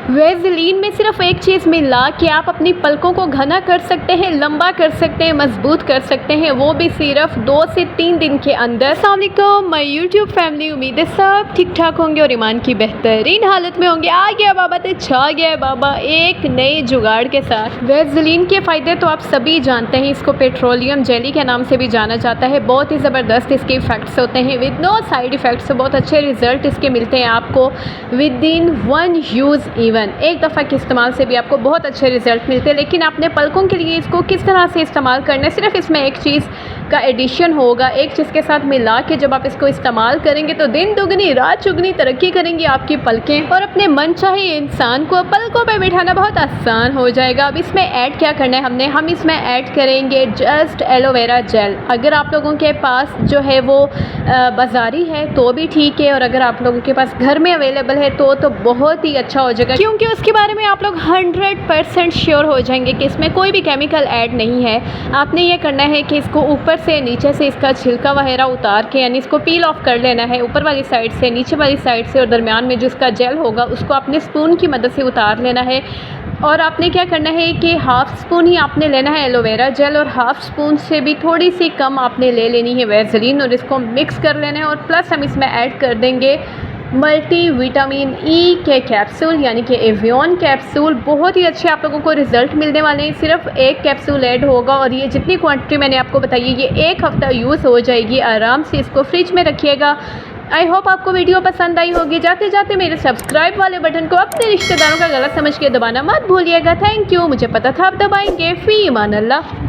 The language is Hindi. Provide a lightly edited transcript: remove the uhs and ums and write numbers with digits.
वेज़लीन में सिर्फ एक चीज़ मिला कि आप अपनी पलकों को घना कर सकते हैं, लंबा कर सकते हैं, मजबूत कर सकते हैं, वो भी सिर्फ 2 से 3 दिन के अंदर। अस्सलाम वालेकुम माय यूट्यूब फैमिली, उम्मीद है सब ठीक ठाक होंगे और ईमान की बेहतरीन हालत में होंगे। आ गया बाबा तो छा गया है बाबा एक नए जुगाड़ के साथ। वेज़लीन के फ़ायदे तो आप सभी जानते हैं, इसको पेट्रोलियम जेली के नाम से भी जाना जाता है। बहुत ही ज़बरदस्त इसके इफ़ेक्ट्स होते हैं विद नो साइड इफ़ेक्ट्स। बहुत अच्छे रिज़ल्ट इसके मिलते हैं आपको विद इन 1 यूज़ इवन। एक दफ़ा के इस्तेमाल से भी आपको बहुत अच्छे रिज़ल्ट मिलते हैं। लेकिन आपने पलकों के लिए इसको किस तरह से इस्तेमाल करना है, सिर्फ इसमें एक चीज़ का एडिशन होगा, एक चीज़ के साथ मिला के जब आप इसको इस्तेमाल करेंगे तो दिन दुगनी रात चुगनी तरक्की करेंगी आपकी पलकें और अपने मनचाहे इंसान को पलकों पे बिठाना बहुत आसान हो जाएगा। अब इसमें ऐड क्या करना है हम इसमें ऐड करेंगे जस्ट एलोवेरा जेल। अगर आप लोगों के पास जो है वो बाज़ारी है तो भी ठीक है, और अगर आप लोगों के पास घर में अवेलेबल है तो बहुत ही अच्छा हो जाएगा, क्योंकि उसके बारे में आप लोग 100% श्योर हो जाएंगे कि इसमें कोई भी केमिकल ऐड नहीं है। आपने ये करना है कि इसको ऊपर से नीचे से इसका छिलका वगैरह उतार के, यानी इसको पील ऑफ कर लेना है, ऊपर वाली साइड से, नीचे वाली साइड से, और दरमियान में जो इसका जेल होगा उसको अपने स्पून की मदद से उतार लेना है। और आपने क्या करना है कि हाफ़ स्पून ही आपने लेना है एलोवेरा जेल, और हाफ़ स्पून से भी थोड़ी सी कम आपने ले लेनी है वेज़लीन, और इसको मिक्स कर लेना है। और प्लस हम इसमें ऐड कर देंगे मल्टी विटामिन ई के कैप्सूल, यानी कि एवियन कैप्सूल। बहुत ही अच्छे आप लोगों को रिज़ल्ट मिलने वाले हैं। सिर्फ एक कैप्सूल ऐड होगा और ये जितनी क्वांटिटी मैंने आपको बताई है ये 1 हफ़्ता यूज़ हो जाएगी आराम से। इसको फ्रिज में रखिएगा। आई होप आपको वीडियो पसंद आई होगी। जाते जाते मेरे सब्सक्राइब वाले बटन को अपने रिश्तेदारों का गलत समझ के दबाना मत भूलिएगा। थैंक यू, मुझे पता था आप दबाएंगे। फ़ी अमान अल्लाह।